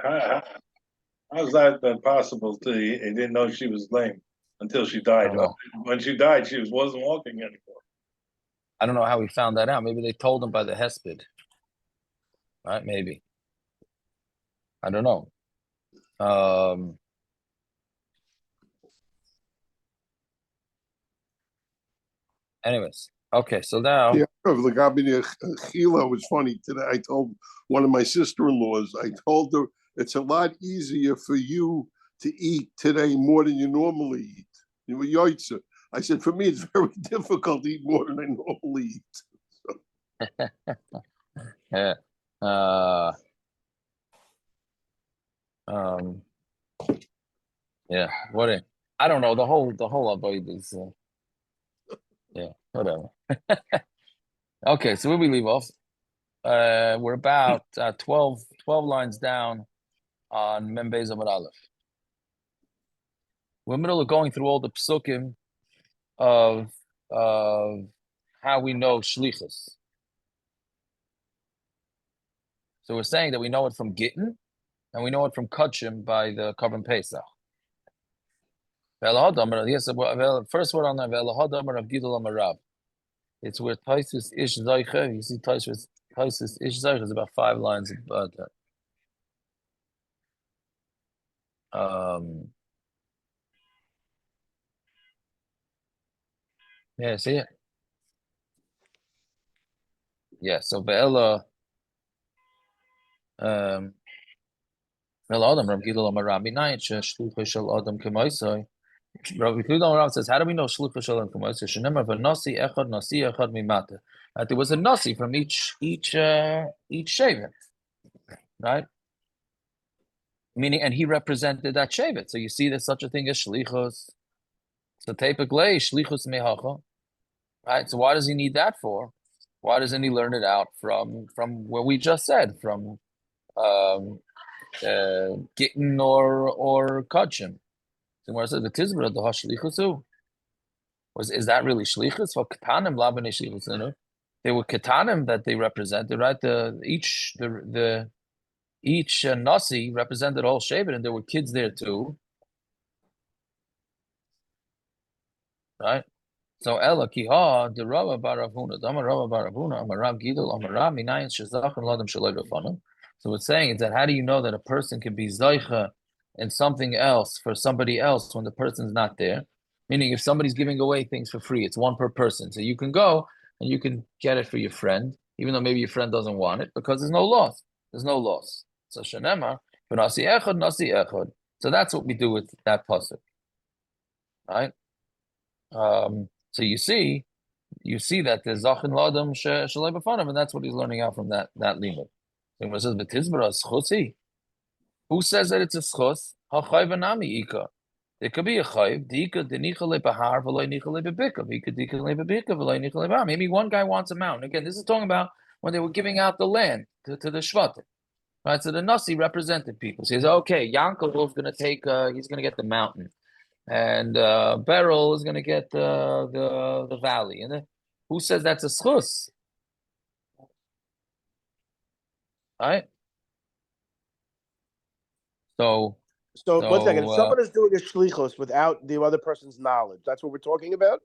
How's that possible? He didn't know she was lame until she I died. don't know. When she died, she wasn't walking anymore. I don't know how he found that out. Maybe they told him by the hesped. Right? Maybe. I don't know. Anyways, okay, so now Yeah, the Gabini Chila was funny today. I told one of my sister-in-laws, I told her it's a lot easier for you to eat today more than you normally eat. You were yoitzer. I said, for me, it's very difficult to eat more than I normally eat. yeah. Yeah, I don't know. The whole avoid is yeah, whatever. Okay, so where we leave off, we're about 12 lines down on Membez Amud Aleph. We're in the middle of going through all the psukim of how we know shlichus. So we're saying that we know it from Gittin, and we know it from Kachim by the Korban Pesach. Yes, first word on that, of Gidol Amarav. It's where Taisus Ish Zaycha. You see Taisus Ish Zaycha is about 5 lines about that. Yeah, see it? Yeah, so Ve'ela Ve'ela Adam Rav Gidol Amarav Minayin Shlucha Shel Adam K'maisai. Rav Gidol Amarav says, how do we know Shlucha Shel Adam K'maisai? Shenemar V'nasi Echad Mimata. That there was a nasi from each shevet, right? Meaning, and he represented that shevet. So you see, there's such a thing as shlichus. So tepeklei shlichus mehacha, right? So why does he need that for? Why doesn't he learn it out from what we just said, from Gittin or Kachim? So where it says the tizbra the hashlichusu is that really shlichus for ketanim labane shlichus? They were ketanim that they represented, right? Each nasi represented all shevet, and there were kids there too, right? So Ella Kiha, the Rava Baravuna, Dama Rava Baravuna, Amarav Gidol, Amarav Minayin Shazach and Ladam Shalai B'Fanam. So what's saying is that how do you know that a person can be Zaycha in something else for somebody else when the person's not there? Meaning if somebody's giving away things for free, it's one per person. So you can go and you can get it for your friend, even though maybe your friend doesn't want it, because there's no loss. There's no loss. So Shanema, Nasi Echad, Nasi Echad. So that's what we do with that pasuk. Right? So you see that there's Zachin Ladam Shalai B'Fanav, and that's what he's learning out from that limud. So when it says B'Tizbara Schusi, who says that it's a schus? HaChayv Anami Ika. There could be a chayv. Dika denicha lebahar v'loy nicha lebebika. Dika dika lebebika v'loy nicha lebahar. Maybe one guy wants a mountain. Again, this is talking about when they were giving out the land to the shvatim. Right, so the Nasi represented people. So he says, okay, Yankel is going to take, he's going to get the mountain, and Beryl is going to get the valley. And who says that's a schus? Right. So 1 second. If someone is doing a shlichus without the other person's knowledge, that's what we're talking about.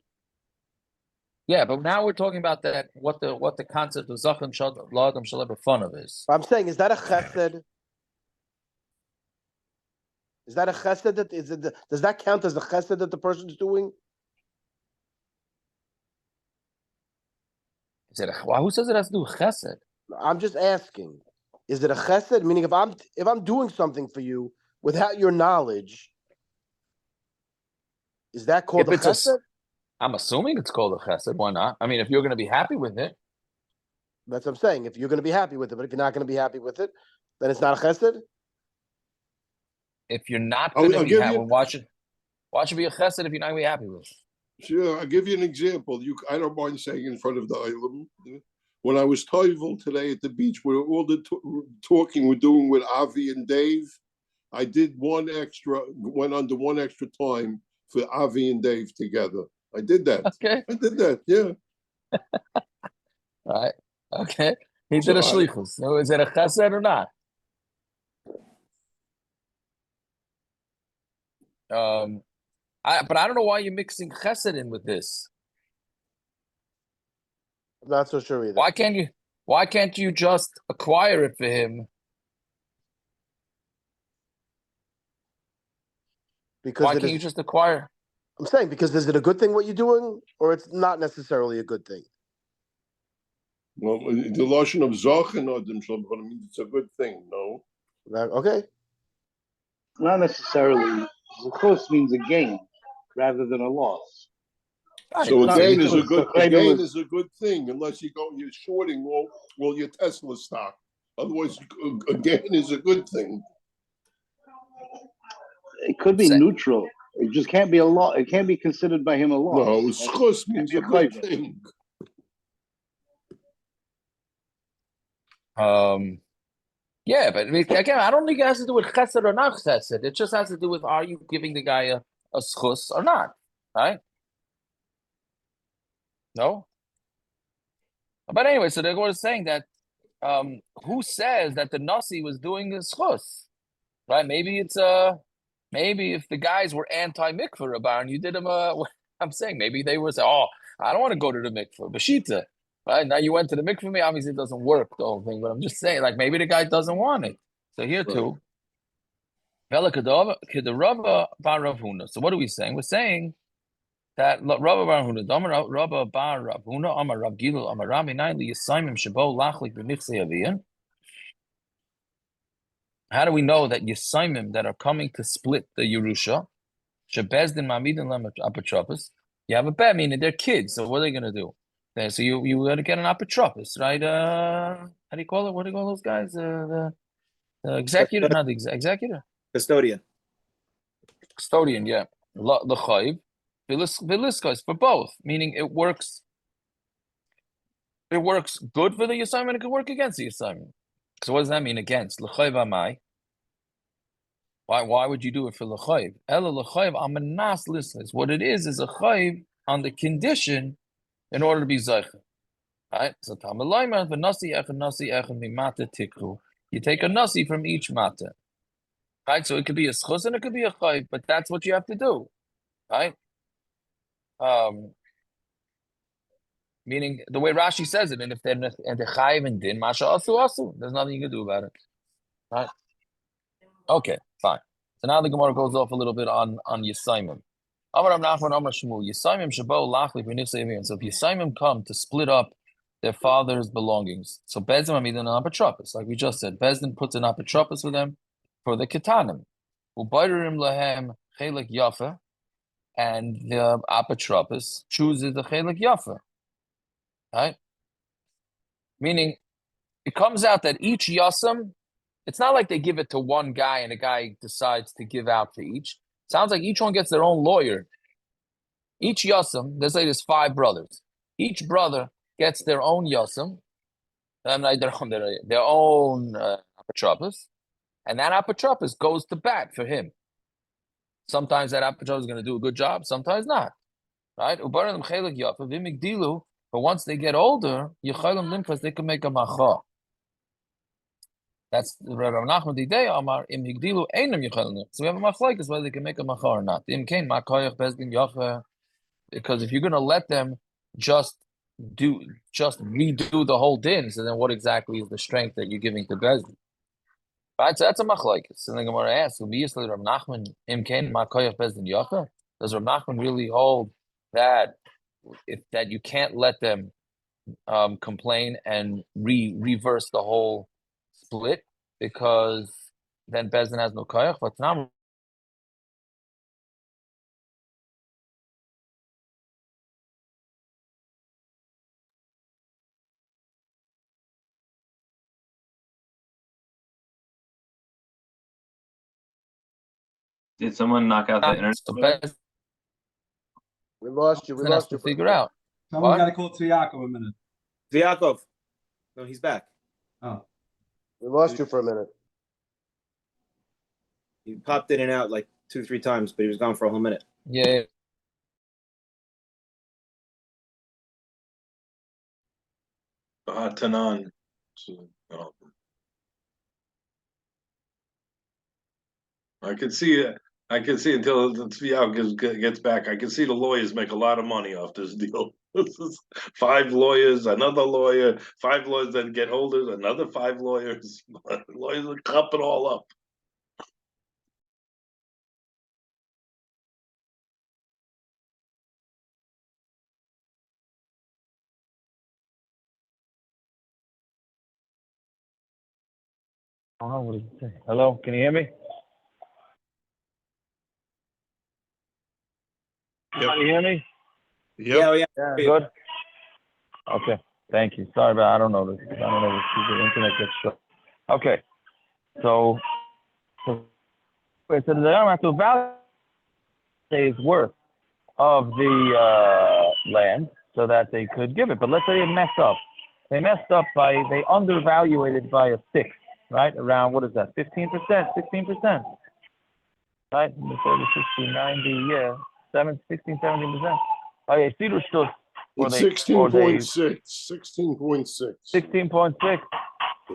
Yeah, but now we're talking about that. What the concept of zachem ladam shalab fun of is. I'm saying, is that a chesed? Is that a chesed? Does that count as a chesed that the person's doing? Is it who says it has to do with chesed? I'm just asking. Is it a chesed? Meaning, if I'm doing something for you without your knowledge, is that called a chesed? I'm assuming it's called a chesed. Why not? I mean, if you're going to be happy with it. That's what I'm saying. If you're going to be happy with it, but if you're not going to be happy with it, then it's not a chesed? If you're not going to be happy, why should be a chesed if you're not going to be happy with it? Sure, I'll give you an example. I don't mind saying in front of the Eilim. When I was toivel today at the beach, where all the talking we're doing with Avi and Dave, I did went under one extra time for Avi and Dave together. I did that. Okay. I did that, yeah. All right. Okay. He did a shlichus. So is it a chesed or not? But I don't know why you're mixing chesed in with this. I'm not so sure either. Why can't you just acquire it for him? Because Why can't you just acquire? I'm saying, because is it a good thing what you're doing, or it's not necessarily a good thing? Well, the lotion of Zochen or them means it's a good thing, no? Okay. Not necessarily. Zechus means a gain rather than a loss. So Right, again, so is a good thing unless you're shorting all your Tesla stock. Otherwise, again is a good thing. It could be neutral. It just can't be a loss. It can't be considered by him a loss. No, schus means a good thing. Yeah, but again, I don't think it has to do with chesed or not chesed. It just has to do with, are you giving the guy a schus or not, right? No? But anyway, so they're going to saying that, who says that the Nasi was doing a schus, right? Maybe maybe if the guys were anti-mikvah, Rabban, you did them I'm saying maybe they were saying, oh, I don't want to go to the mikvah, Bashita, right? Now you went to the mikvah, me, obviously it doesn't work, the whole thing, but I'm just saying, like, maybe the guy doesn't want it. So here too. So what are we saying? We're saying that Rabba Bar Huna, Rabba Bar Rav Huna, Amar Rav Gilul, Amar Rami Naili Yisaimim Shabo Lachlik B'Michsei Aviyan. How do we know that Yisaimim that are coming to split the Yerusha, Shebezdin Mamidin Lem Apotropos, you have a bet, meaning they're kids, so what are they going to do? So you got to get an apotropos, right? How do you call it? What do you call those guys? The executor, not the executor. Custodian. Custodian, yeah. The chayiv, viliskos for both, meaning it works. It works good for the assignment. It could work against the assignment. So what does that mean? Against l'chayiv amai. Why would you do it for l'chayiv? Ela l'chayiv amanas listless. What it is a chayiv on the condition in order to be zeicher. Right. So tamalayman v'nasi echem mimata tikru. You take a nasi from each mata. Right. So it could be a schus and it could be a chayiv, but that's what you have to do. Right? Meaning the way Rashi says it, and if they're and the chayiv and din, masha asu, there's nothing you can do about it. Right? Okay, fine. So now the Gemara goes off a little bit on Yisaimim. Amar Nachman Amar Shmuel, Yisaimim shabo lachli v'nifsei. So if Yisaimim come to split up their father's belongings, so Bezdin Amidin an apotropos, like we just said, Bezdin puts an apotropos for them for the ketanim. Ubayrim lahem chelik yafa. And the apotropos chooses the chelik yafa, right? Meaning, it comes out that each yasam, it's not like they give it to one guy and the guy decides to give out to each. It sounds like each one gets their own lawyer. Each yasam, let's say there's 5 brothers. Each brother gets their own yasam, their own apotropos, and that apotropos goes to bat for him. Sometimes that apotropos is going to do a good job, sometimes not. Right? But once they get older, they can make a macha. That's Rav Nachman Didei Amar Im Higdilu Einam Yechalin. So we have a machlekes whether they can make a macha or not. Im Kain Makoyach Bezdin Yafa. Because if you're going to let them just redo the whole din, so then what exactly is the strength that you're giving to Bezdin? Right, so that's a machlekes. So the Gemara asks, obviously Rav Nachman Im Kain Makoyach Bezdin Yafa. Does Rav Nachman really hold that that you can't let them complain and reverse the whole split, because then Bezdin has no koyach? But now Did someone knock out the internet? so Bezdin We lost you. We has lost to you. figure out. Someone What? got to call Tzviakov a minute. Vyakov. No, he's back. Oh, We lost you for a minute. He popped in and out like 2-3 times, but he was gone for a whole minute. Yeah. Tanan. I could see I can see until the Tviya gets back. I can see the lawyers make a lot of money off this deal. This is 5 lawyers, another lawyer, 5 lawyers that get holders, another 5 lawyers. Lawyers will cup it all up. I don't know what did it say. Hello, can you hear me? Yep. Can you hear me? Yeah, yeah. Yeah, good. Okay, thank you. Sorry about I don't know this. I don't know if the internet gets shut. Okay, so wait, so the have to value is worth of the land so that they could give it. But let's say they messed up. They messed up by they undervaluated by a 6, right? Around what is that? 15%, 16%. Right? 30, 60, 90, yeah. 16, 17%. Oh yeah, Cedar still It's they 16.6, 16.6. 16.6.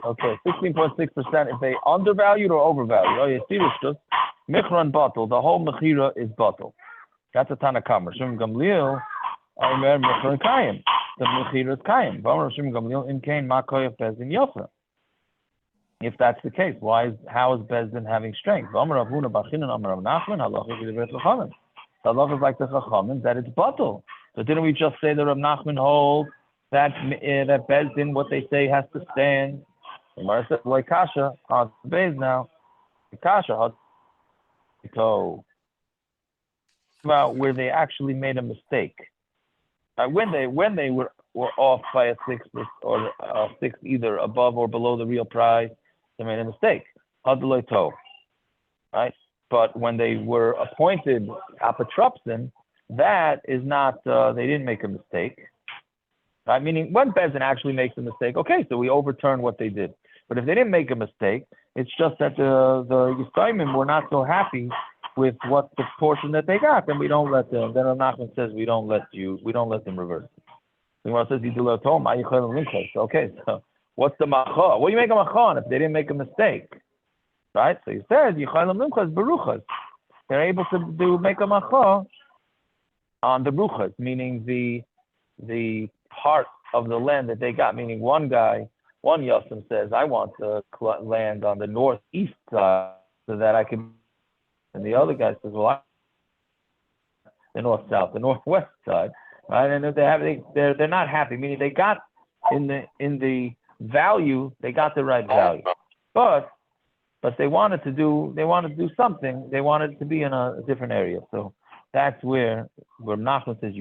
Okay, 16.6%. If they undervalued or overvalued. Oh yeah, Cedar still. Michran bottle. The whole mechira is bottle. That's a Tanakama. Shum Gamliel, Omer Michran Kayim. The mechira is Kayim. V'amar Shum Gamliel in Kain Makoyev Bezdin Yofa. If that's the case, how is Bezdin having strength? V'amar Avuna Bachinan Amar Rav Nachman Halacha V'Divret Chachamim. The halacha is like the Chachamim that it's bottle. So didn't we just say that Rav Nachman holds that that Bezdin what they say has to stand? Gemara says like Kasha on Bez now. Kasha so about where they actually made a mistake. When they were off by a 6 or a 6 either above or below the real price, they made a mistake. Right? But when they were appointed apotropsin, that is not they didn't make a mistake. Right? Meaning when Bezin actually makes a mistake, okay, so we overturn what they did. But if they didn't make a mistake, it's just that the Yisraelim were not so happy with what the portion that they got, then we don't let them. Then Nachman says we don't let them reverse. The Gemara says okay, so what's the macha? What do you make a macha on if they didn't make a mistake? Right? So he said yichayim limchas beruchas. They're able to make a macha on the ruchas, meaning the part of the land that they got. Meaning one Yosem says, I want the land on the northeast side so that I can. And the other guy says, well, the north-south, the northwest side, right? And they're not happy. Meaning they got in the value, they got the right value, but they wanted to do something. They wanted it to be in a different area. So that's where Nachman says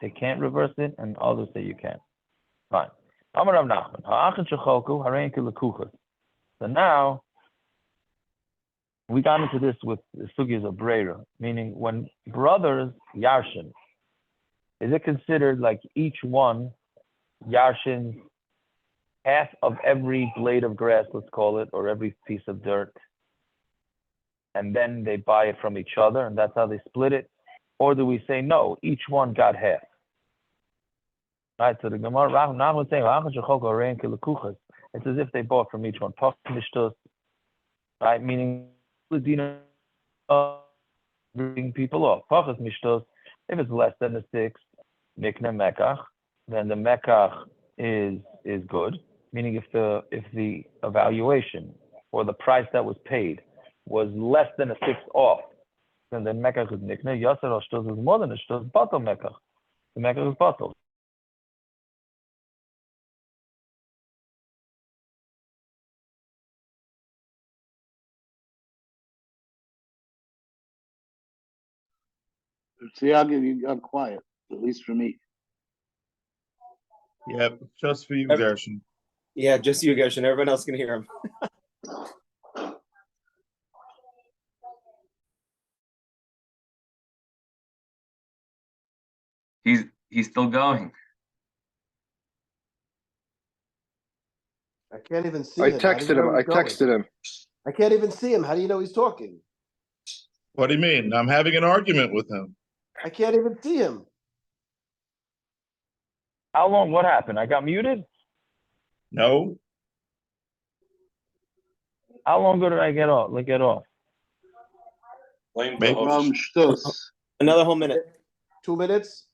they can't reverse it, and others say you can. Fine. Amar Rav Nachman, ha'achin shecholku harein kilekuchas. So now we got into this with the sugyas of Breira, meaning when brothers yarshin, is it considered like each one yarshins half of every blade of grass, let's call it, or every piece of dirt, and then they buy it from each other, and that's how they split it? Or do we say no, each one got half? Right, so the Gemara now would say it's as if they bought from each one. Right, meaning bring people off. If it's less than the 6, mikna mekach, then the mekach is good. Meaning if the evaluation or the price that was paid was less than a 6 off, then the mekach is mikna. Yasser or shtos is more than a shtos, batal mekach. The mekach is batal. See, you got quiet, at least for me. Yep, just for you, Gershon. Yeah, just you, Gershon. Everyone else can hear him. He's still going. I can't even see him. I texted him. I can't even see him. How do you know he's talking? What do you mean? I'm having an argument with him. I can't even see him. How long? What happened? I got muted? No. How long ago did I get off? Blame the Maybe- host. From Shtus. Another whole minute. 2 minutes.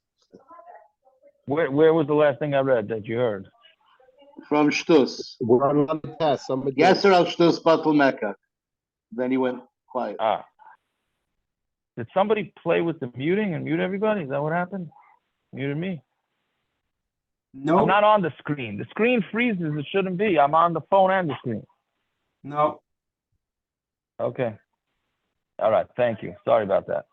Where was the last thing I read that you heard? From Shtus. We're on the test. Somebody. Yeser al Shtus Batal Mecca. Then he went quiet. Ah. Did somebody play with the muting and mute everybody? Is that what happened? Muted me. No. I'm not on the screen. The screen freezes. It shouldn't be. I'm on the phone and the screen. No. Okay. All right. Thank you. Sorry about that.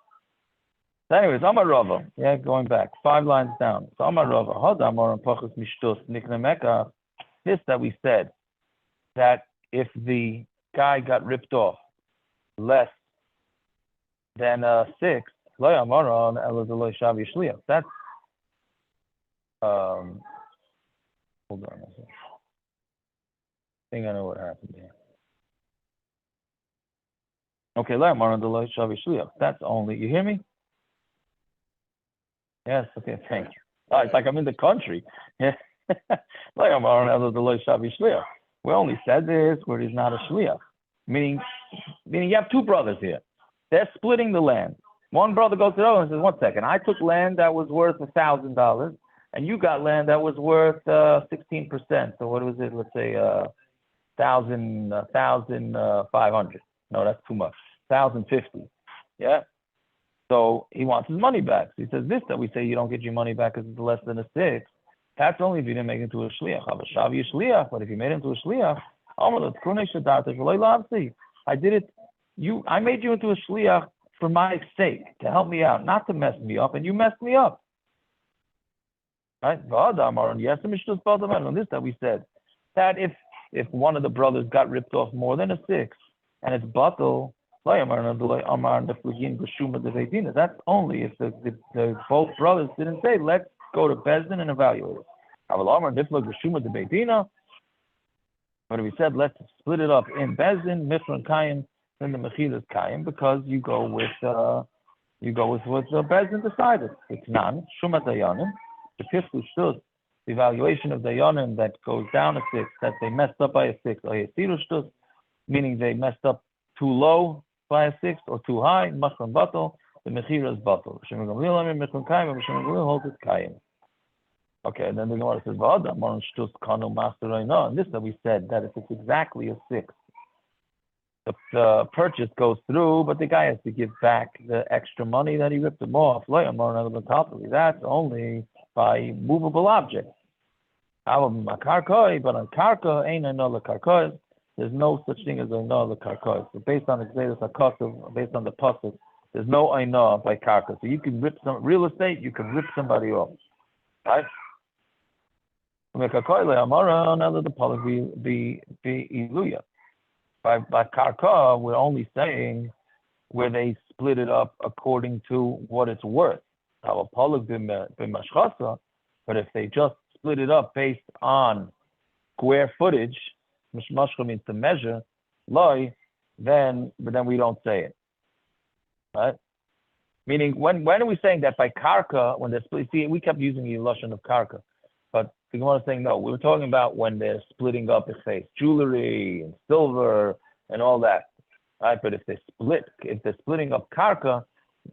So anyways, Amar Rava. Yeah, going back 5 lines down. So Amar Rava. Hodamor and Pachas Mishtus Nikne Mecca. This that we said that if the guy got ripped off less than 6, Lo Yamaron Elazaloi Shavi Shliach. That's hold on a second. I think I know what happened here. Okay, Lo Yamaron Elazaloi Shavi Shliach. That's only, you hear me? Yes, okay, thank you. Oh, it's like I'm in the country. Yeah. Lo Yamaron Elazaloi Shavi Shliach. We only said this where he's not a shliach. Meaning you have 2 brothers here. They're splitting the land. One brother goes to the other and says, 1 second, I took land that was worth $1,000, and you got land that was worth 16%. So what was it? Let's say 1,500. No, that's too much. 1,050. Yeah. So he wants his money back. So he says, this that we say you don't get your money back because it's less than a 6. That's only if you didn't make it into a shliach. But if you made it into a shliach, I did it. I made you into a shliach for my sake, to help me out, not to mess me up, and you messed me up. Right? Yes, and this that we said that if one of the brothers got ripped off more than a 6, and it's batal, that's only if the both brothers didn't say, let's go to Bezdin and evaluate it. But we said, let's split it up in Bezdin, Mifra and Kayim, then the Mechila is Kayim, because you go with what Bezdin decided. It's none. Shumat Dayanim, the Piflu Shtus, the evaluation of Dayanim that goes down a 6, that they messed up by a 6, or Yesiru Shtus, meaning they messed up too low by a 6 or too high, Mashram Batal, the Mechila is Batal. Shem Gamliel Amir Mifra and Kayim, and Shem Gamliel holds it Kayim. Okay, and then the Gemara says, and this that we said, that if it's exactly a 6, the purchase goes through, but the guy has to give back the extra money that he ripped him off. That's only by movable objects. But on karka, ain't another karka. There's no such thing as another karka. So based on the based on the pasuk, there's no aina by karka. So you can rip some real estate, you can rip somebody off. Right? By karka, we're only saying where they split it up according to what it's worth. But if they just split it up based on square footage, mashmashcha means to measure, then we don't say it. Right? Meaning, when are we saying that by karka, when they're split? See, we kept using the illustration of karka, but the Gemara is saying no. We were talking about when they're splitting up, say, jewelry and silver and all that, right? But if they're splitting up karka,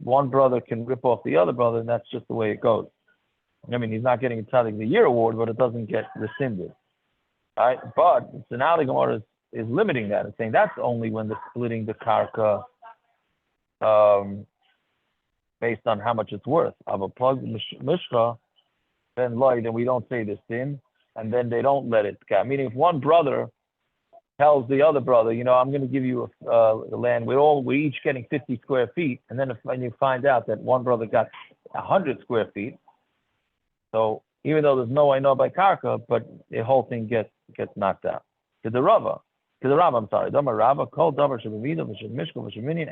one brother can rip off the other brother, and that's just the way it goes. I mean, he's not getting a Tzaddik of the Year award, but it doesn't get rescinded, right? But so now the Gemara is limiting that and saying that's only when they're splitting the karka. Based on how much it's worth. Of a plug mishka, then we don't say this thing, and then they don't let it go. Meaning, if one brother tells the other brother, I'm going to give you the land. We're each getting 50 square feet, and then when you find out that one brother got 100 square feet, so even though there's no I know by karka, but the whole thing gets knocked out. To the Rava, I'm sorry. Dama Rava, called Davar Shabamida, Mishka,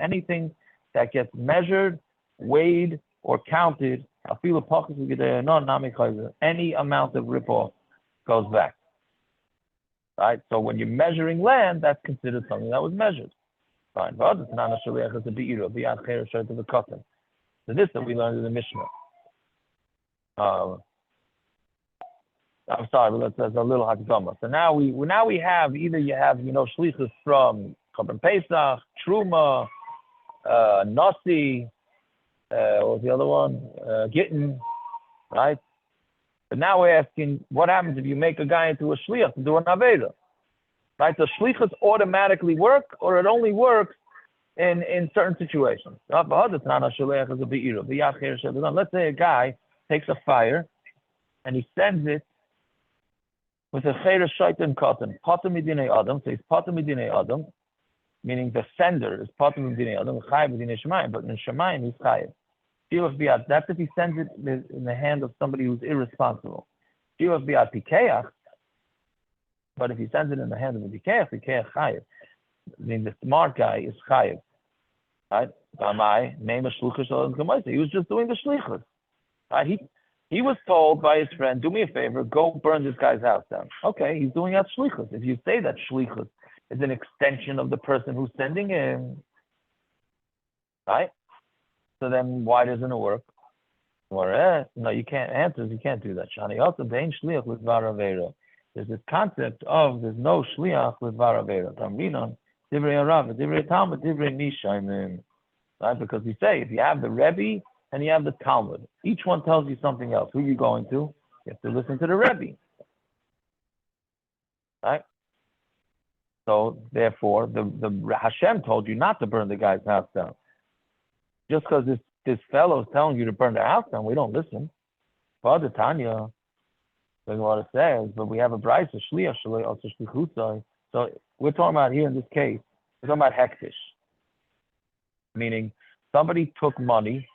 anything that gets measured, weighed, or counted, any amount of rip-off goes back. Right? So when you're measuring land, that's considered something that was measured. Fine. So this that we learned in the Mishnah. I'm sorry, but that's a little hakdama. So now we have either you have shlichus from Korban Pesach, Truma, Nasi, what was the other one? Gittin, right? But now we're asking, what happens if you make a guy into a shliach to do an aveda? Right? Does shlichus automatically work, or it only works in certain situations? Let's say a guy takes a fire and he sends it with a chayra shaitan cotton, patam midinei adam, so he's patam midinei adam, meaning the sender is patam midinei adam, chayav midinei shemayim, but in shemayim he's chayav. That's if he sends it in the hand of somebody who's irresponsible. Shivas bi'at pikeach, but if he sends it in the hand of a pikeach chayav. I mean, the smart guy is chayav. Right? He was just doing the shlichus. Right? He was told by his friend, do me a favor, go burn this guy's house down. Okay, he's doing that shlichus. If you say that shlichus is an extension of the person who's sending him, right? So then why doesn't it work? Or no, you can't answer. You can't do that. Shani also bein shliach with varavera. There's this concept of there's no shliach with varavera. Tamrinon divrei Arav, divrei Talmud, divrei Mishayim. Right? Because we say if you have the Rebbe and you have the Talmud, each one tells you something else. Who are you going to? You have to listen to the Rebbe. Right? So therefore, the Hashem told you not to burn the guy's house down. Just because this fellow is telling you to burn the house down, we don't listen. Father Tanya, that's what it says, but we have a brisa, shliach shalei also shlichusai. So we're talking about here in this case, we're talking about hektish. Meaning somebody took money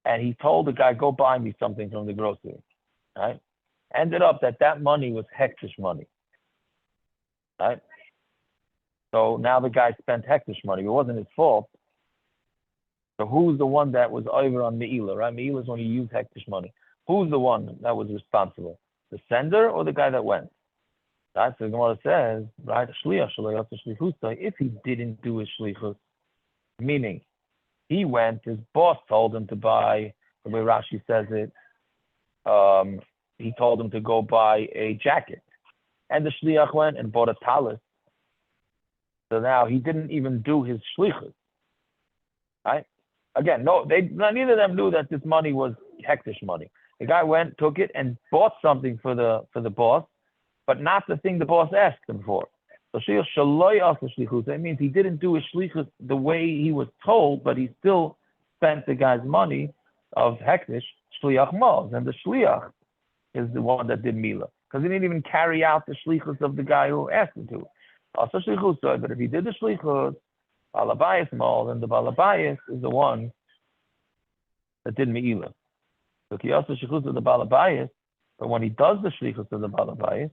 and he told the guy, go buy me something from the grocery. Right? Ended up that money was hektish money. Right? So now the guy spent hektish money. It wasn't his fault. So who's the one that was over on Me'ila, right? Me'ila is when you use hektish money. Who's the one that was responsible? The sender or the guy that went? Right? So the Gemara says, right, if he didn't do his shlichus, meaning he went, his boss told him to buy, the way Rashi says it, he told him to go buy a jacket. And the shliach went and bought a talis. So now he didn't even do his shlichus. Right? Again, neither of them knew that this money was hektish money. The guy went, took it, and bought something for the boss, but not the thing the boss asked him for. So shliach shaloi also shlichus. That means he didn't do his shlichus the way he was told, but he still spent the guy's money of hektish shliach mos, and the shliach is the one that did mila because he didn't even carry out the shlichus of the guy who asked him to. Also shlichus, but if he did the shlichus, Balabayas mol, and the Balabayas is the one that did Me'ila. So he also shlichus of the Balabayas, but when he does the shlichus of the Balabayas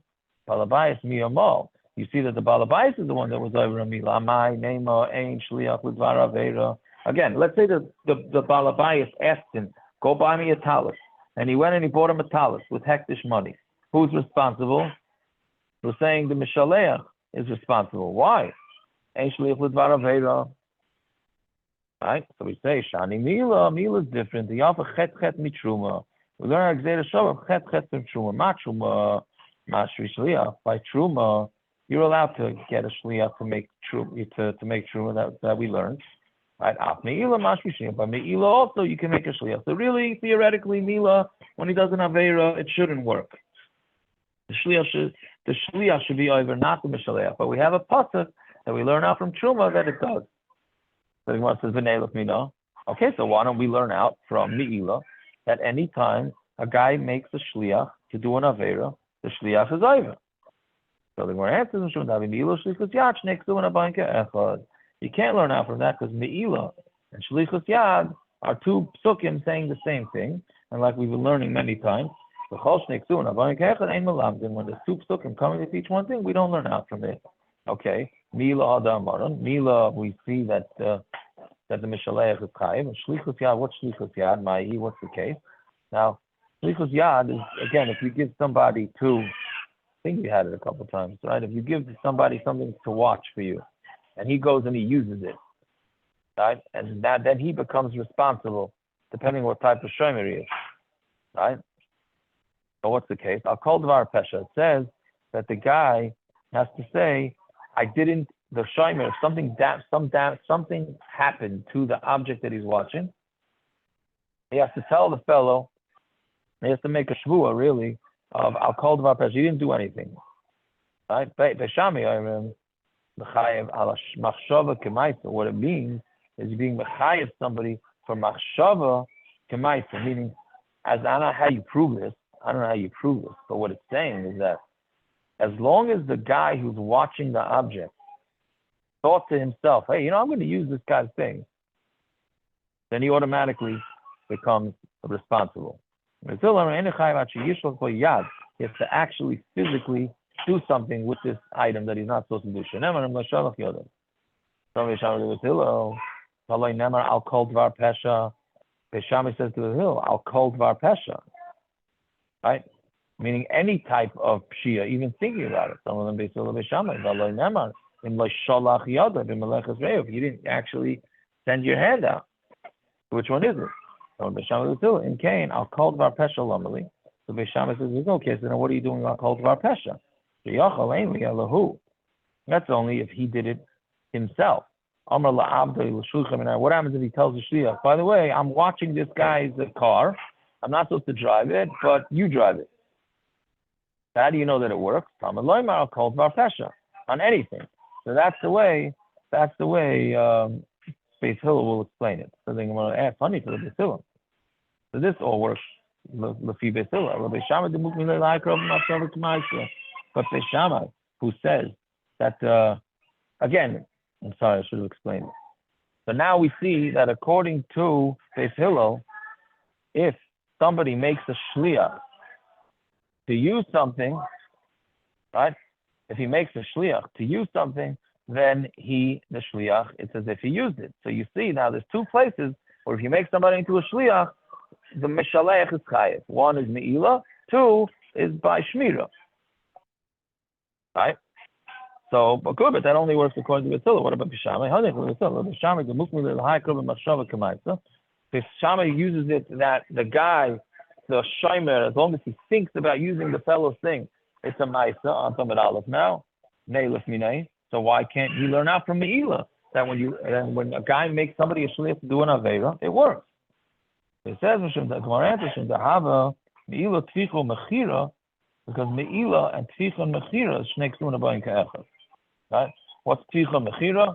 miyamol, you see that the Balabayas is the one that was over a Me'ila. Amai, Neima, Ein, Shliach, with Varavera. Again, let's say the Balabayas asked him, go buy me a talis. And he went and he bought him a talis with hektish money. Who's responsible? We're saying the Mishaleach is responsible. Why? Right? So we say Shani Mila is different. The Yafa Chet Mitruma. We learn Xera Shabbat Chet from Truma. Matruma Mashri Shliach. By Truma, you're allowed to get a Shliach to make Truma that we learned. Right? Meila Mashri Shliach. By Meila also you can make a Shliach. So really, theoretically, Mila, when he does an Avera, it shouldn't work. The Shliach should be over, not the Mishaleach. But we have a pasuk that we learn out from Truma that it does. So the Gemara says, "V'neilach mina." Okay, so why don't we learn out from Meila that any time a guy makes a shliach to do an avera, the shliach is over. So the Gemara answers, you can't learn out from that because Meila and shlichus yad are two psukim saying the same thing, and like we've been learning many times, when there's two psukim coming to each one thing, we don't learn out from it. Okay. Mila Adam Maran. Mila, we see that the Mishaleach is Chayiv. And Shlichus Yad, what's Shlichus Yad? Ma'i, what's the case? Now, Shlichus Yad is, again, if you give somebody I think we had it a couple of times, right? If you give somebody something to watch for you, and he goes and he uses it, right? And then he becomes responsible, depending what type of shomer he is, right? So what's the case? I'll call Dvar Pesha. It says that the guy has to say, I didn't the shimer, if something happened to the object that he's watching, he has to tell the fellow, he has to make a shvua, really, of I'll call the Varpesh. He didn't do anything. Right? What it means is you're being mechayev somebody for machshava kemaisa, meaning, as I don't know how you prove this, but what it's saying is that as long as the guy who's watching the object thought to himself, hey, I'm going to use this guy's thing, then he automatically becomes responsible. He has to actually physically do something with this item that he's not supposed to do. I'll call Dvar Pesha. Beishami says to the hill, I'll call Dvar Pesha. Right? Meaning any type of pshia, even thinking about it. Some of them if you didn't actually send your hand out. Which one is it? In Cain, I'll call Dvar Pesha Lamali. So Beishami says, there's no case, then what are you doing? I'll call Dvar Pesha. That's only if he did it himself. What happens if he tells the shliach, by the way, I'm watching this guy's car. I'm not supposed to drive it, but you drive it. How do you know that it works? I'll call Dvar Pesha on anything. So that's the way Beis Hillel will explain it. So then I'm going to add funny for the Beis Hillel. So this all works. But Beis Shammai, who says that, again, I'm sorry, I should have explained it. So now we see that according to Beis Hillel, if somebody makes a shliach to use something, right? If he makes a shliach to use something, then the shliach, it's as if he used it. So you see now there's two places where if you make somebody into a shliach, the mishalech is chayev. One is meila, two is by shmira. Right? So, but good, but that only works according to Beis. What about Bishamai? Bishamai, the mukmil the high krov machshava kemaisa. Bishamai uses it that the guy, the shomer, as long as he thinks about using the fellow's thing, it's a ma'isa on Tamid Aleph now. Neilif minay. So why can't he learn out from Meila that when a guy makes somebody a shliach to do an avera, it works. It says the Gemara answers the Hava Meila tficho mechira, because Meila and tficho mechira is shnei ksuna b'ayin ka'echad. Right? What's tficha mechira?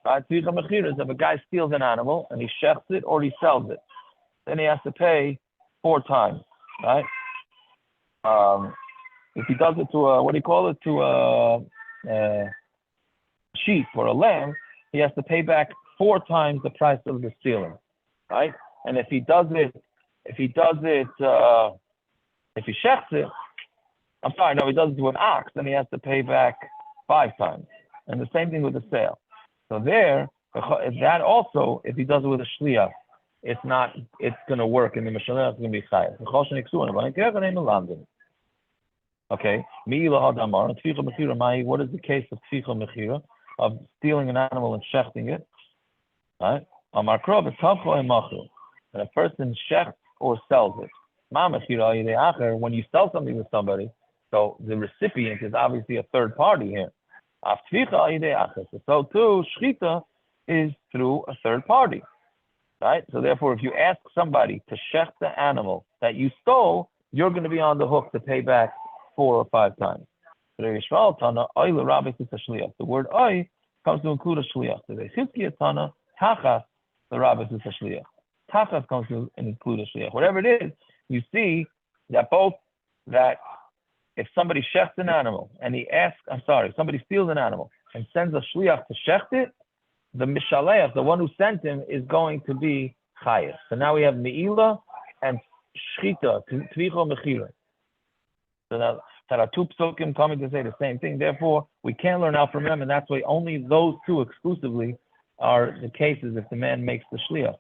Right? Tficha mechira is if a guy steals an animal and he shechts it or he sells it, then he has to pay 4 times. Right? If he does it to a sheep or a lamb, he has to pay back 4 times the price of the stealing. Right? And if he shechts it, he does it to an ox, then he has to pay back 5 times. And the same thing with the sale. So that also, if he does it with a shliach, it's going to work, and the Mishaleh is going to be chayav. Okay. What is the case of tficha mechira, of stealing an animal and shechting it? Right? And a person shechts or sells it. When you sell something with somebody, so the recipient is obviously a third party here. So too, shchita is through a third party. Right? So therefore, if you ask somebody to shecht the animal that you stole, you're going to be on the hook to pay back 4 or 5 times. The word oy comes to include a shliach. The Chizkiya Tana, tachas, the rabbis is a shliach. Tachas comes to include a shliach. Whatever it is, you see that if somebody shechts an animal and somebody steals an animal and sends a shliach to shecht it, the mishalech, the one who sent him, is going to be chayev. So now we have meila and shchita, tvicho mechira. So now there are 2 psukim coming to say the same thing. Therefore, we can't learn out from them, and that's why only those 2 exclusively are the cases if the man makes the shliach,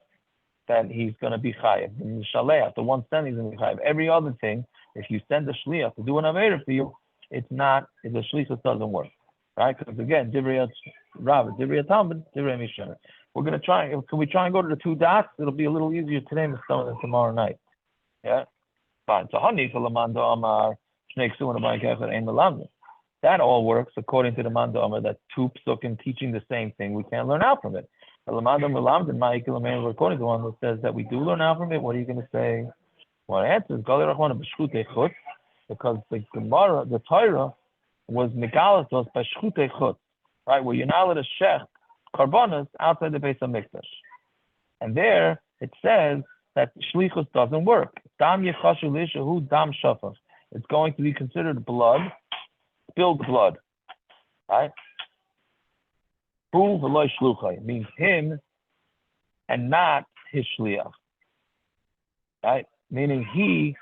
that he's going to be chayev. The mishalech, the one sending is going to be chayev. Every other thing, if you send a shliach to do an avera for you, the shliach doesn't work. Right? Because again, Divrei Rav, Divrei Talmud, Divrei Mishnah. We're going to try. Can we try and go to the 2 dots? It'll be a little easier today than tomorrow night. Yeah. Fine. So Hani for Lamando Amar Shnei Ksuan Abayik Echad Ein Melamdim. That all works according to the Manda Omer, that two psukim teaching the same thing. We can't learn out from it. According to the one that says that we do learn out from it, what are you going to say? Well, the answer is because the Gemara, the Torah, was megalas us by shchutei chutz, right? Where you're not allowed to shech karbanas outside the base of mikdash, and there it says that shlichus doesn't work. Dam yechashu lishahu dam shafach. It's going to be considered blood, spilled blood, right? Hu v'lo shluchai means him and not his shliach, right? Meaning he's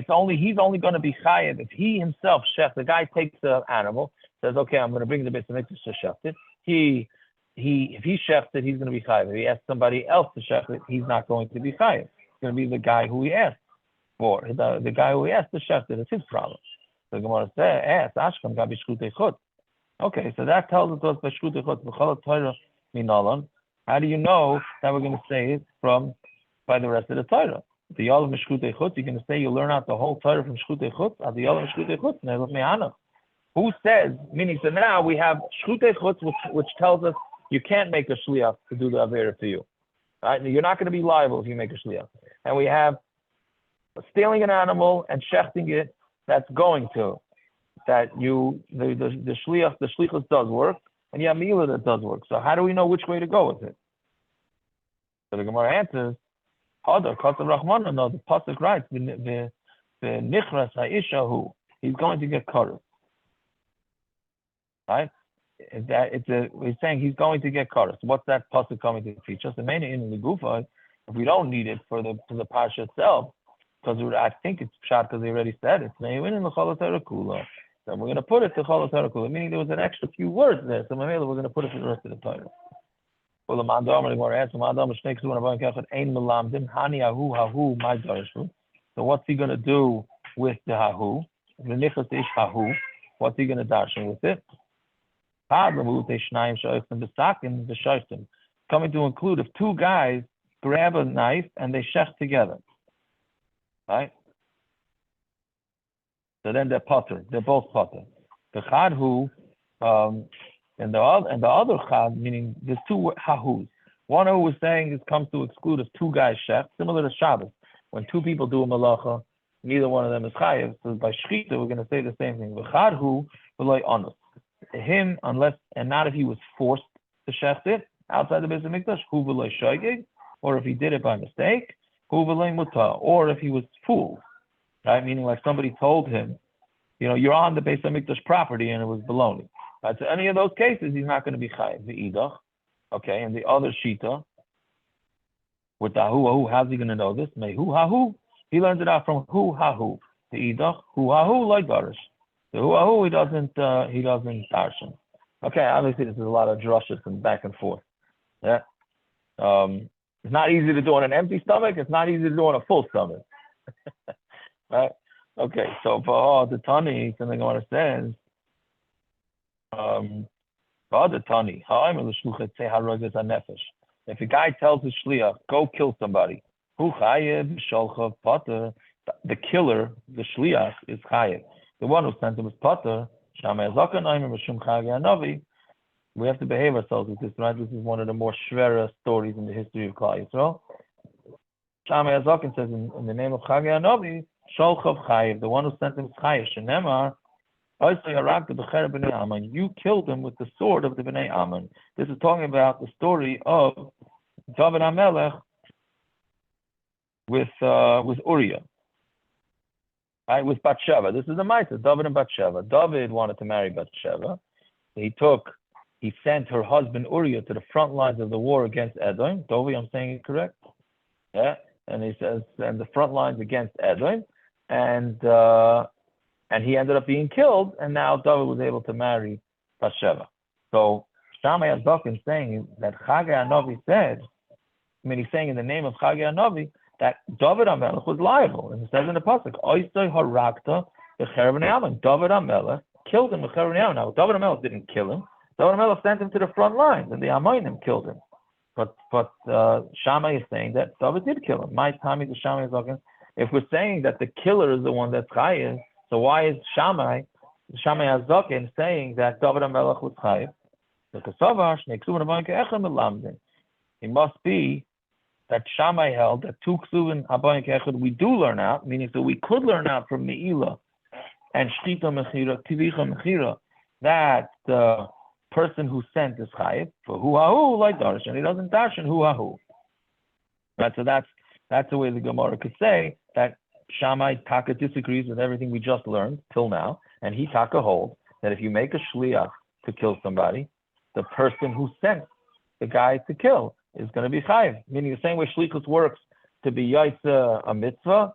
only going to be chayav if he himself shech. The guy takes the animal, says, "Okay, I'm going to bring the base of mikdash to shech it." If he shechs it, he's going to be chayav. If he asks somebody else to shech it, he's not going to be chayav. It's going to be the guy who he asked for. The guy who he asked to shech it is his problem. So Gemara says, "Ashkan gabi shchutei chutz." Okay, so that tells us by shchutei chutz b'chol Torah minalan. How do you know that we're going to say it by the rest of the Torah? The Yalav Meshchutei Chutz, you're going to say you learn out the whole Torah from Shchutei Chutz? The Yalav Meshchutei Chutz, Ne'elov Me'anach. Who says, meaning, so now we have Shchutei Chutz, which tells us you can't make a Shliach to do the Avera to you. Right? You're not going to be liable if you make a Shliach. And we have stealing an animal and shechting it, that's going to. That the Shlichus does work, and you have Milah that does work. So how do we know which way to go with it? So the Gemara answers, Other Kosav Rahman, no, the pasuk writes the Nichras Ha'ishahu, he's going to get cut. Right? He's saying he's going to get cut. So what's that pasuk coming to teach us? The main in the Gufa, if we don't need it for the parsha itself, because I think it's shot because they already said it. Then we're going to put it to Chol Kula, meaning there was an extra few words there. So we're going to put it to the rest of the Torah. So what's he going to do with the hahu? The nichas ish hahu. What's he going to darshan with it? Coming to include if two guys grab a knife and they shech together, right? So then they're potter. They're both potter. The chadhu. And the other chad, meaning there's two hahus. One who was saying this comes to exclude if two guys shech, similar to Shabbos. When two people do a malacha, neither one of them is chayav. So by shchita, we're going to say the same thing. V'chadhu v'loy onus. Him, unless and not if he was forced to shech it outside the Beis Hamikdash, hu v'loy shoygeg, or if he did it by mistake, hu v'loy muta, or if he was fooled, right? Meaning like somebody told him, you're on the Beis Hamikdash property and it was baloney. Right, so any of those cases, he's not going to be chayiv. The idach, okay, and the other shita with the hu, how's he going to know this? Mehu hahu, he learns it out from hu hahu. The idach hu hahu like garish. The hu hahu he doesn't darshan. Okay, obviously this is a lot of drushes and back and forth. Yeah, it's not easy to do on an empty stomach. It's not easy to do on a full stomach. Right? Okay, so for the Tani, something I want to say. If a guy tells his shliach, go kill somebody, the killer, the shliach, is chayev. The one who sent him is potter. We have to behave ourselves with this, right? This is one of the more shvera stories in the history of Klal Yisrael. Shammai Azaken says in the name of Chagei Hanavi, Sholchav chayev, the one who sent him is chayev. Shenemar, you killed him with the sword of the Bnei Ammon. This is talking about the story of David HaMelech with Uriah, right? With Bathsheba. This is the Maisa, David and Bathsheba. David wanted to marry Bathsheba. He sent her husband Uriah to the front lines of the war against Edom. Dovi, I'm saying it correct? Yeah. And he says, and the front lines against Edom, and he ended up being killed, and now David was able to marry Bathsheba. So Shammai Azaken saying that Chagei Hanavi said, he's saying in the name of Chagei Hanavi that David HaMelech was liable. And it says in the pasuk, Oisoi harakta b'cherev bnei Ammon. David HaMelech killed him with cherev bnei Ammon. Now David HaMelech didn't kill him. David HaMelech sent him to the front lines, and the Ammonim killed him. But Shammai is saying that David did kill him. My Tommy the Shammai Azaken. If we're saying that the killer is the one that's chayav, so why is Shammai Shammai Hazaken saying that David HaMelech was chayiv. It must be that Shammai held that two ksuvin habayim kechad we do learn out, meaning that we could learn out from Me'ilah and Shchita Mechira, Tivicha Mechira, that the person who sent is chayiv for hu like darshan, and he doesn't darshan hu. Right, so that's the way the Gemara could say that Shammai Taka disagrees with everything we just learned till now, and he Taka holds that if you make a shliach to kill somebody, the person who sent the guy to kill is going to be chayiv, meaning the same way shlichus works to be yaitza a mitzvah,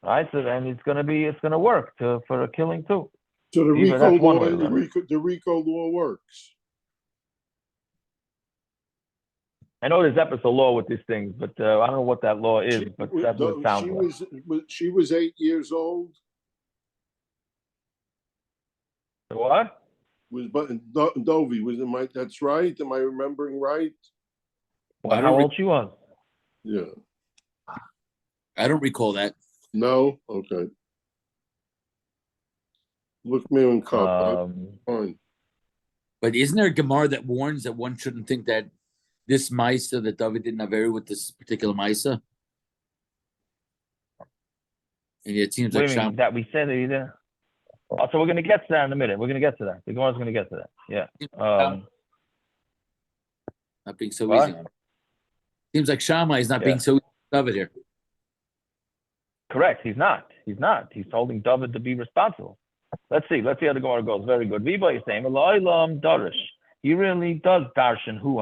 right? So then it's going to work for a killing too. So the Either RICO that's one law, way to learn it. the RICO law works. I know there's episode law with these things, but I don't know what that law is. But that's what it sounds like. She was 8 years old. What? Was but Dovi was in my? That's right. Am I remembering right? Well, how old she was? Yeah. I don't recall that. No. Okay. Look me on cup. Fine. But isn't there a Gemara that warns that one shouldn't think that this Maisa that David didn't have with this particular Maisa? And it seems What like do you mean, that we said it either. Oh, so we're going to get to that in a minute. We're going to get to that. The Gemara's going to get to that. Yeah. Not being so what? easy. Seems like Shammai is not being so easy with David here. Correct. He's not. He's holding David to be responsible. Let's see how the Gemara goes. Very good. Viba is saying, Darish. He really does darshan hu.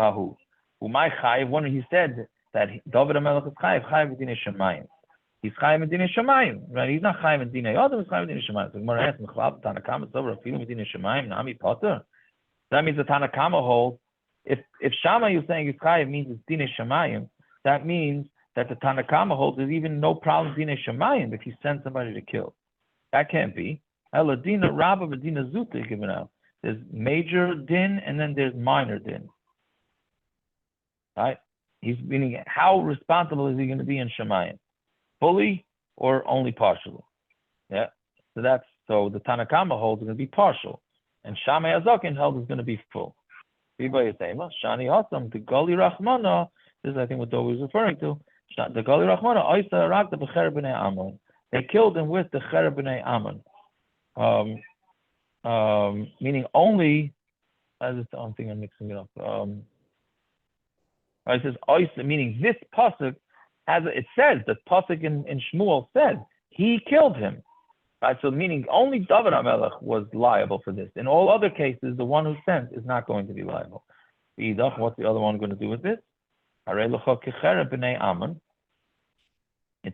Umay chayiv, when he said that David HaMelech is chayiv b'dinei shemayim. He's chayiv b'dinei shemayim, right? He's not chayiv b'dinei Adam, he's chayiv b'dinei shemayim. So Gemara asks, Mechlab Tanakama Sover afilu b'dinei shemayim nami potter. That means the Tanakama holds. If Shammai is saying he's chayiv means it's dinei shemayim, that means that the Tanakama holds there's even no problem dinei shemayim if you send somebody to kill. That can't be. Eladina Rabba b'dina Zuta given out. There's major din and then there's minor din. Right? He's meaning how responsible is he going to be in Shemayim? Fully or only partially? Yeah. So the Tanakama holds is going to be partial. And Shammai Hazaken held is going to be full. Shani Hasam, the Gali Rachmana, this is I think what Dovi was referring to. The Gali Rachmana, Oisa Rak the Becher b'nei Ammon. They killed him with the Cher b'nei Ammon. Meaning only, I don't think I'm mixing it up. It says Oisa, meaning this pasuk it says that pasuk in Shmuel said he killed him. Right, so meaning only David HaMelech was liable for this. In all other cases, the one who sent is not going to be liable. What's the other one going to do with this? It's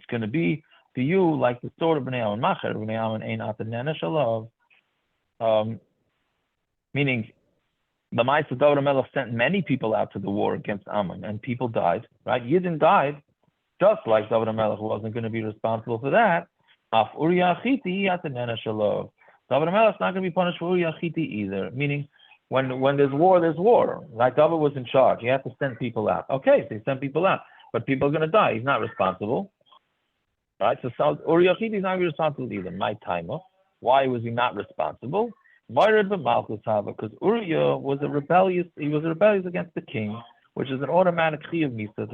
going to be to you like the sword of Bnei Ammon. Macher Bnei Ammon ein atanena shalav. Meaning, the Ma'aseh David HaMelech sent many people out to the war against Ammon, and people died. Right, Yidden died, just like David HaMelech wasn't going to be responsible for that. David HaMelech's not going to be punished for Uriah Chiti either. Meaning, when there's war, there's war. Like David was in charge, he had to send people out. Okay, so he sent people out, but people are going to die. He's not responsible, right? So Uriah Chiti is not going to be responsible either. My timer. Why was he not responsible? Because Uriah was rebellious. He was rebellious against the king, which is an automatic chiyuv misa.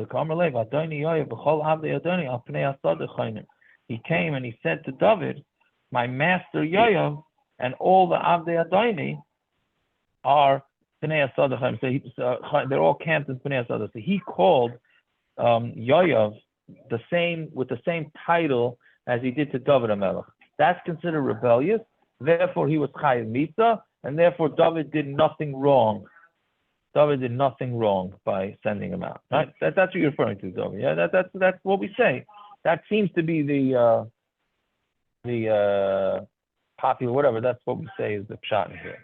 He came and he said to David, my master Yoav and all the Avdei Adoni are Pnei Asadachim. So they're all camped in Pnei Asadachim. So he called Yoav with the same title as he did to David HaMelech. That's considered rebellious. Therefore, he was chayiv misa, and therefore David did nothing wrong. David did nothing wrong by sending him out. Right? That's what you're referring to, David. Yeah, that's what we say. That seems to be the popular whatever. That's what we say is the pshat in here.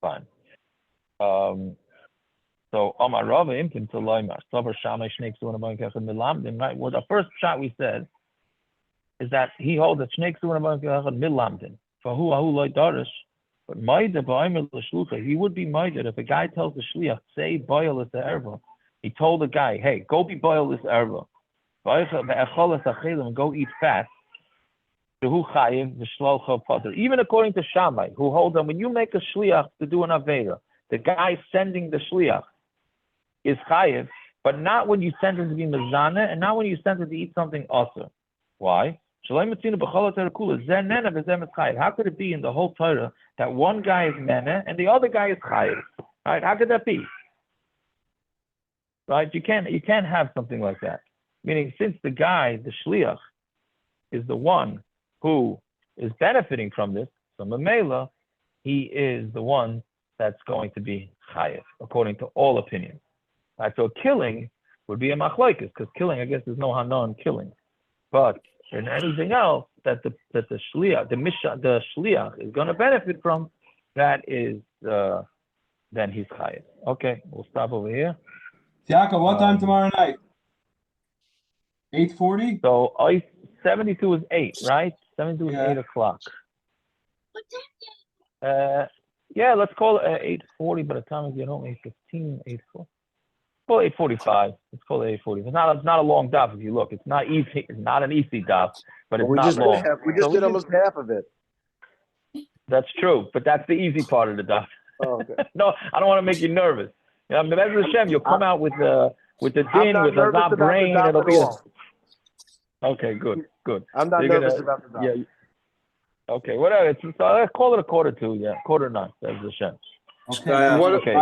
Fine. So Amar Rava Imtim to Loimar Savar Shammai Shnei Ksuvan Kechad Milamdim. Right. Well, the first pshat we said is that he holds that Shnei Ksuvan Kechad Milamdim. Fahu Ahu Loi Darish. But Maida Ba'imr L'Shlucha, he would be Maida if a guy tells the Shliach, say boil this erva. He told the guy, hey, go be boil this erva. And go eat fat. Even according to Shammai, who holds on when you make a shliach to do an avera, the guy sending the shliach is chayiv, but not when you send him to be mezana, and not when you send him to eat something also. Why? How could it be in the whole Torah that one guy is mena and the other guy is chayiv? Right? How could that be? Right? You can't have something like that. Meaning, since the guy, the shliach, is the one who is benefiting from this, so Mamela, he is the one that's going to be chayiv, according to all opinions. Right? So killing would be a machlokes, because killing, I guess, there's no hana in killing. But in anything else that the shliach, the shliach is going to benefit from, that is then he's chayiv. Okay, we'll stop over here. Tiaka, what time tomorrow night? 8:40? So 72 is 8, right? 72 is 8 o'clock. Yeah, let's call it 8:40. By the time we get home, 8:15, 8:40. Call it 8:45. Let's call it 8:40. It's not a long daf if you look. It's not easy. It's not an easy daf, but it's not long. We just did almost half of it. That's true, but that's the easy part of the daf. Oh, okay. No, I don't want to make you nervous. You know, Be'ez Hashem, you'll come out with the din, with a not brain. It'll be okay. Good. I'm not nervous about the daf. Yeah. Okay, whatever. Let's call it a 8:45. Yeah, 8:45. Be'ez Hashem. Okay. Okay.